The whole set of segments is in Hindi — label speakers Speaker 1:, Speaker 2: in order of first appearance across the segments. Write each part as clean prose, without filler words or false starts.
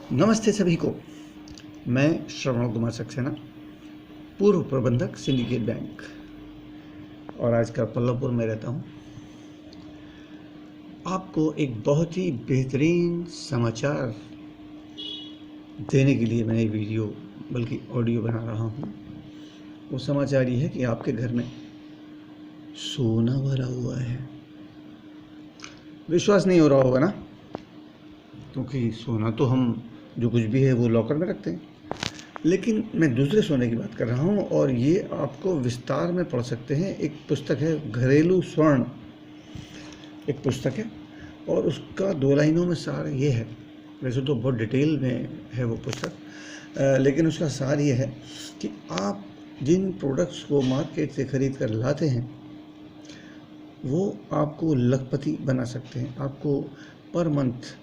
Speaker 1: नमस्ते सभी को। मैं श्रवण कुमार सक्सेना, पूर्व प्रबंधक सिंडिकेट बैंक, और आजकल पल्लवपुर में रहता हूँ। आपको एक बहुत ही बेहतरीन समाचार देने के लिए मैं वीडियो बल्कि ऑडियो बना रहा हूँ। वो समाचार ये है कि आपके घर में सोना भरा हुआ है। विश्वास नहीं हो रहा होगा ना, क्योंकि सोना तो हम जो कुछ भी है वो लॉकर में रखते हैं, लेकिन मैं दूसरे सोने की बात कर रहा हूँ और ये आपको विस्तार में पढ़ सकते हैं। एक पुस्तक है घरेलू स्वर्ण, एक पुस्तक है और उसका 2 लाइनों में सार ये है। वैसे तो बहुत डिटेल में है वो पुस्तक, लेकिन उसका सार ये है कि आप जिन प्रोडक्ट्स को मार्केट से ख़रीद कर लाते हैं वो आपको लखपति बना सकते हैं। आपको पर मंथ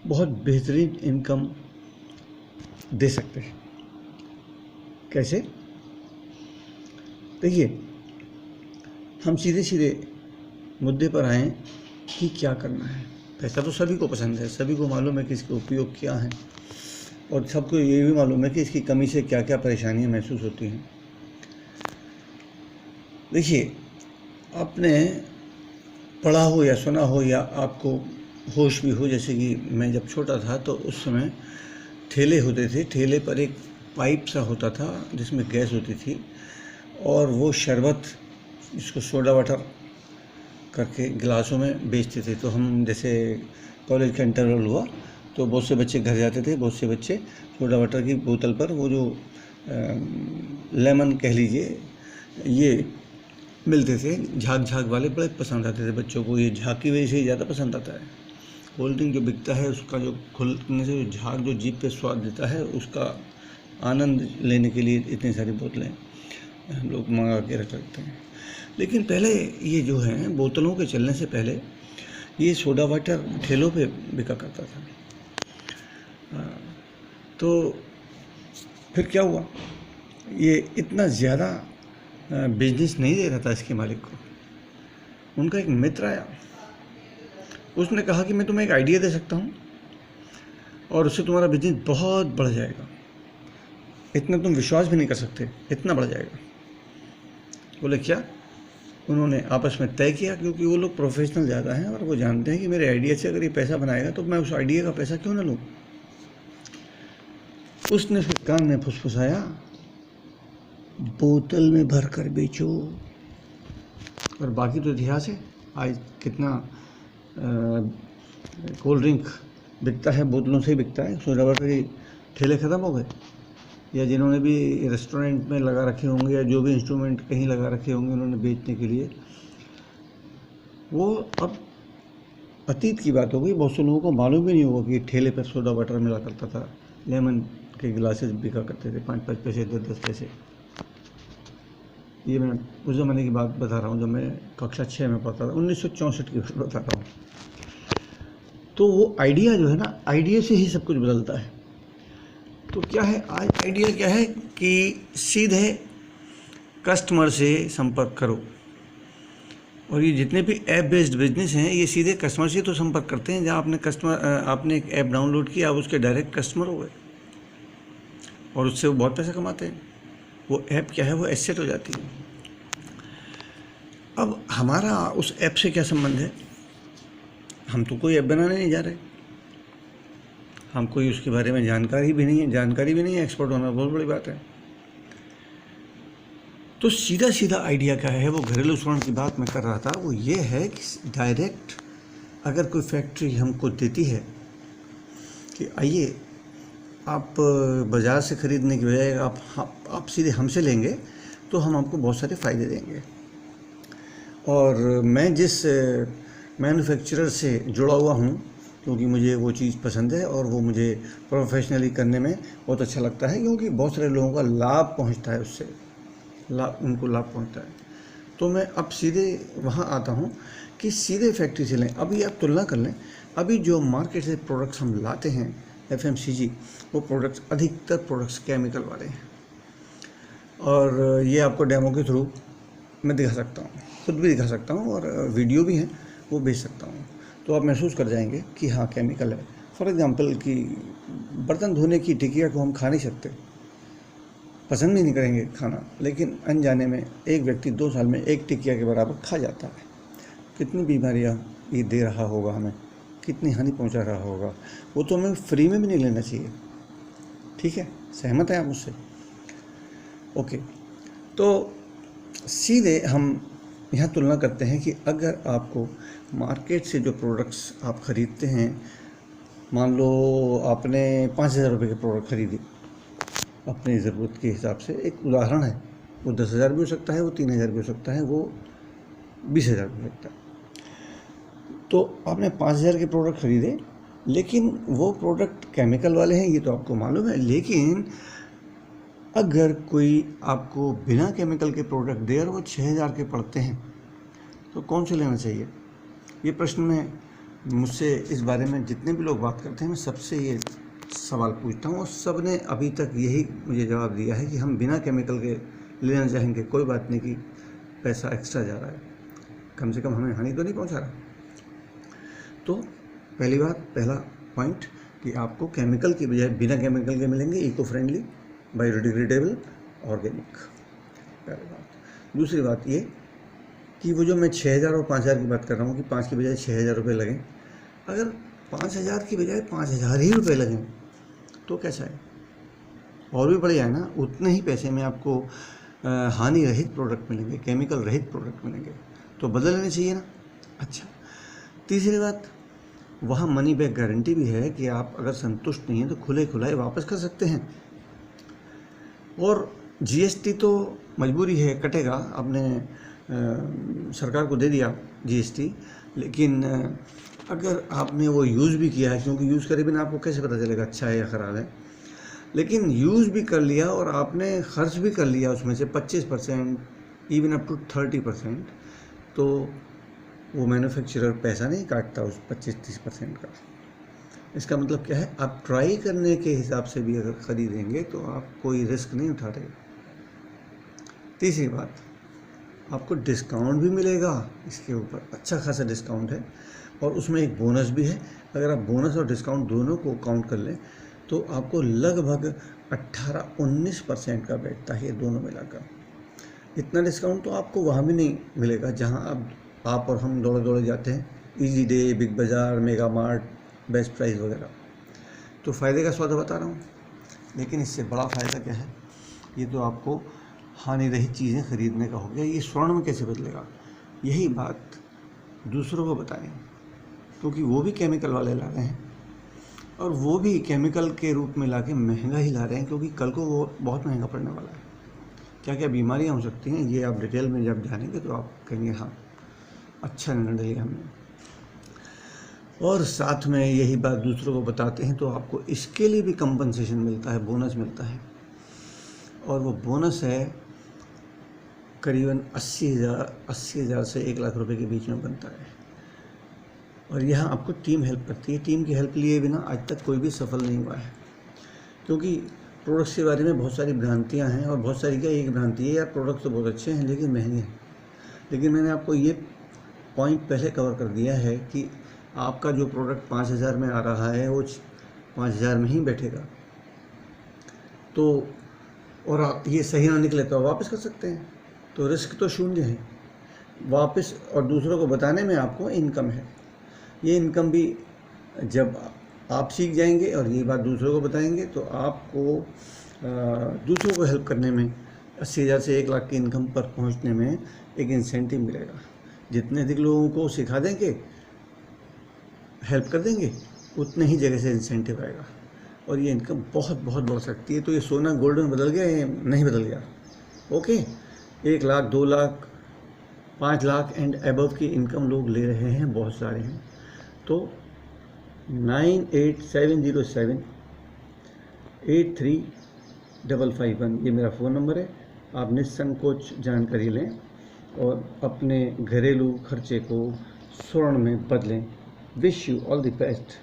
Speaker 1: बहुत बेहतरीन इनकम दे सकते हैं। कैसे? देखिए, हम सीधे सीधे मुद्दे पर आएँ कि क्या करना है। पैसा तो सभी को पसंद है, सभी को मालूम है कि इसका उपयोग क्या है, और सबको ये भी मालूम है कि इसकी कमी से क्या क्या परेशानियां महसूस होती हैं। देखिए, आपने पढ़ा हो या सुना हो या आपको होश भी हो, जैसे कि मैं जब छोटा था तो उस समय ठेले होते थे। ठेले पर एक पाइप सा होता था जिसमें गैस होती थी, और वो शरबत, जिसको सोडा वाटर करके गिलासों में बेचते थे। तो हम जैसे कॉलेज का इंटरवल हुआ तो बहुत से बच्चे घर जाते थे, बहुत से बच्चे सोडा वाटर की बोतल पर वो जो लेमन कह लीजिए ये मिलते थे, झाग झाग वाले, बड़े पसंद आते थे बच्चों को। ये झाग की वजह से ही ज़्यादा पसंद आता है। कोल्ड ड्रिंक जो बिकता है उसका जो खुलने से जो झाग जो जीभ पे स्वाद देता है, उसका आनंद लेने के लिए इतनी सारी बोतलें हम लोग मंगा के रखते हैं। लेकिन पहले ये जो है, बोतलों के चलने से पहले ये सोडा वाटर ठेलों पे बिका करता था। तो फिर क्या हुआ, ये इतना ज़्यादा बिजनेस नहीं दे रहा था इसके मालिक को। उनका एक मित्र आया, उसने कहा कि मैं तुम्हें एक आइडिया दे सकता हूँ और उससे तुम्हारा बिजनेस बहुत बढ़ जाएगा। इतना तुम विश्वास भी नहीं कर सकते, इतना बढ़ जाएगा। बोले क्या? उन्होंने आपस में तय किया, क्योंकि वो लोग प्रोफेशनल ज़्यादा हैं और वो जानते हैं कि मेरे आइडिया से अगर ये पैसा बनाएगा तो मैं उस आइडिया का पैसा क्यों ना लूँ। उसने फिर कान में फुसफुसाया, बोतल में भर कर बेचो। और बाकी तो इतिहास है। आज कितना कोल्ड ड्रिंक बिकता है, बोतलों से ही बिकता है। सोडा वाटर के ठेले ख़त्म हो गए, या जिन्होंने भी रेस्टोरेंट में लगा रखे होंगे या जो भी इंस्ट्रूमेंट कहीं लगा रखे होंगे उन्होंने बेचने के लिए, वो अब अतीत की बात हो गई। बहुत से लोगों को मालूम भी नहीं होगा कि ठेले पर सोडा वाटर मिला करता था। लेमन के गिलासेस बिका करते थे 5-5 पैसे, 10-10 पैसे। ये मैं उस ज़माने की बात बता रहा हूँ जब मैं कक्षा 6 में पढ़ता था, 1964 की बात बता रहा हूँ। तो वो आइडिया जो है ना, आइडिया से ही सब कुछ बदलता है। तो क्या है आज आइडिया, क्या है कि सीधे कस्टमर से संपर्क करो। और ये जितने भी ऐप बेस्ड बिजनेस हैं ये सीधे कस्टमर से तो संपर्क करते हैं। जहाँ आपने एक ऐप डाउनलोड किया, आप उसके डायरेक्ट कस्टमर हो गए और उससे वो बहुत पैसा कमाते हैं। वो ऐप क्या है, वो एसेट हो जाती है। अब हमारा उस ऐप से क्या संबंध है? हम तो कोई ऐप बनाने नहीं जा रहे, हम कोई उसके बारे में जानकारी भी नहीं है। एक्सपर्ट होना बहुत बड़ी बात है। तो सीधा सीधा आइडिया क्या है, वो घरेलू स्वर्ण की बात मैं कर रहा था, वो ये है कि डायरेक्ट अगर कोई फैक्ट्री हमको देती है कि आइए आप बाज़ार से ख़रीदने की बजाय आप सीधे हमसे लेंगे तो हम आपको बहुत सारे फ़ायदे देंगे। और मैं जिस मैन्युफैक्चरर से जुड़ा हुआ हूँ, क्योंकि मुझे वो चीज़ पसंद है और वो मुझे प्रोफेशनली करने में बहुत अच्छा लगता है, क्योंकि बहुत सारे लोगों का लाभ पहुँचता है उससे, उनको लाभ पहुँचता है। तो मैं अब सीधे वहाँ आता हूँ कि सीधे फैक्ट्री से लें। अभी आप तुलना कर लें, अभी जो मार्केट से प्रोडक्ट्स हम लाते हैं FMCG, वो प्रोडक्ट्स अधिकतर प्रोडक्ट्स केमिकल वाले हैं। और ये आपको डेमो के थ्रू मैं दिखा सकता हूँ, खुद भी दिखा सकता हूँ, और वीडियो भी हैं वो भेज सकता हूँ। तो आप महसूस कर जाएंगे कि हाँ केमिकल है। फॉर एग्ज़ाम्पल कि बर्तन धोने की टिकिया को हम खा नहीं सकते, पसंद भी नहीं करेंगे खाना, लेकिन अनजाने में एक व्यक्ति 2 साल में एक टिकिया के बराबर खा जाता है। कितनी बीमारियां ये दे रहा होगा हमें, कितनी हानि पहुंचा रहा होगा, वो तो हमें फ्री में भी नहीं लेना चाहिए। ठीक है, सहमत हैं आप मुझसे? ओके, तो सीधे हम यहाँ तुलना करते हैं कि अगर आपको मार्केट से जो प्रोडक्ट्स आप ख़रीदते हैं, मान लो आपने 5,000 रुपये के प्रोडक्ट खरीदी अपनी ज़रूरत के हिसाब से, एक उदाहरण है, वो 10,000 भी हो सकता है, वो 3,000 भी हो सकता है, वो 20,000 भी हो सकता है। तो आपने 5,000 के प्रोडक्ट खरीदे, लेकिन वो प्रोडक्ट केमिकल वाले हैं, ये तो आपको मालूम है। लेकिन अगर कोई आपको बिना केमिकल के प्रोडक्ट दे और वो 6,000 के पड़ते हैं, तो कौन से लेना चाहिए? ये प्रश्न में मुझसे इस बारे में जितने भी लोग बात करते हैं, मैं सबसे ये सवाल पूछता हूँ और सब ने अभी तक यही मुझे जवाब दिया है कि हम बिना केमिकल के लेना चाहेंगे। कोई बात नहीं कि पैसा एक्स्ट्रा जा रहा है, कम से कम हमें हानि तो नहीं पहुँचा रहा। तो पहली बात, पहला पॉइंट कि आपको केमिकल की बजाय बिना केमिकल के मिलेंगे, इको फ्रेंडली, बायोडिग्रेडेबल, ऑर्गेनिक। पहली बात। दूसरी बात ये कि वो जो मैं 6,000 और 5,000 की बात कर रहा हूँ कि 5 की बजाय 6,000 रुपये लगें, अगर 5,000 की बजाय 5,000 ही रुपये लगें तो कैसा है? और भी बढ़िया है ना, उतने ही पैसे में आपको हानि रहित प्रोडक्ट मिलेंगे, केमिकल रहित प्रोडक्ट मिलेंगे, तो बदल लेने चाहिए ना। अच्छा, तीसरी बात, वहाँ मनी बैक गारंटी भी है कि आप अगर संतुष्ट नहीं हैं तो खुले खुलाए वापस कर सकते हैं। और जीएसटी तो मजबूरी है, कटेगा, आपने सरकार को दे दिया जीएसटी, लेकिन अगर आपने वो यूज़ भी किया है, क्योंकि यूज़ करे बिना आपको कैसे पता चलेगा अच्छा है या ख़राब है, लेकिन यूज़ भी कर लिया और आपने खर्च भी कर लिया उसमें से 25%, इवन अप टू 30%, तो वो मैन्युफैक्चरर पैसा नहीं काटता उस 25-30% का। इसका मतलब क्या है, आप ट्राई करने के हिसाब से भी अगर ख़रीदेंगे तो आप कोई रिस्क नहीं उठा रहे। तीसरी बात, आपको डिस्काउंट भी मिलेगा इसके ऊपर, अच्छा खासा डिस्काउंट है, और उसमें एक बोनस भी है। अगर आप बोनस और डिस्काउंट दोनों को काउंट कर लें तो आपको लगभग 18-19% का बैठता है ये दोनों मिलाकर। इतना डिस्काउंट तो आपको वहाँ भी नहीं मिलेगा जहाँ आप और हम दौड़े दौड़े जाते हैं, इजी डे, बिग बाज़ार, मेगा मार्ट, बेस्ट प्राइस वगैरह। तो फ़ायदे का सौदा बता रहा हूँ, लेकिन इससे बड़ा फ़ायदा क्या है, ये तो आपको हानि रहित चीज़ें खरीदने का हो गया। ये स्वर्ण में कैसे बदलेगा, यही बात दूसरों को बताएं, क्योंकि वो भी केमिकल वाले ला रहे हैं और वो भी केमिकल के रूप में ला के महंगा ही ला रहे हैं, क्योंकि कल को वो बहुत महंगा पड़ने वाला है। क्या क्या बीमारियां हो सकती हैं, ये आप डिटेल में जब जानेंगे तो आप कहेंगे हाँ, अच्छा निर्णय लिया हमने। और साथ में यही बात दूसरों को बताते हैं तो आपको इसके लिए भी कंपनसेशन मिलता है, बोनस मिलता है, और वो बोनस है करीबन 80,000 से 1,00,000 रुपये के बीच में बनता है। और यहाँ आपको टीम हेल्प करती है। टीम की हेल्प लिए बिना आज तक कोई भी सफल नहीं हुआ है, क्योंकि प्रोडक्ट्स के बारे में बहुत सारी भ्रांतियाँ हैं, और बहुत सारी क्या, एक भ्रांति है यार प्रोडक्ट तो बहुत अच्छे हैं लेकिन महंगे हैं। लेकिन मैंने आपको ये पॉइंट पहले कवर कर दिया है कि आपका जो प्रोडक्ट 5,000 में आ रहा है वो 5,000 में ही बैठेगा, तो और आप ये सही ना निकले तो वापस कर सकते हैं, तो रिस्क तो शून्य है वापस। और दूसरों को बताने में आपको इनकम है, ये इनकम भी जब आप सीख जाएंगे और ये बात दूसरों को बताएंगे तो आपको दूसरों को हेल्प करने में 80,000 से 1,00,000 की इनकम पर पहुंचने में एक इंसेंटिव मिलेगा। जितने अधिक लोगों को सिखा देंगे, हेल्प कर देंगे, उतने ही जगह से इंसेंटिव आएगा और ये इनकम बहुत बहुत बढ़ सकती है। तो ये सोना गोल्ड में बदल गया या नहीं बदल गया? ओके, 1,00,000, 2,00,000, 5,00,000 एंड अबव की इनकम लोग ले रहे हैं, बहुत सारे हैं। तो 98,707-8355 ये मेरा फ़ोन नंबर है। आप निसंकोच जानकारी लें और अपने घरेलू खर्चे को स्वर्ण में बदलें। Wish you all the best.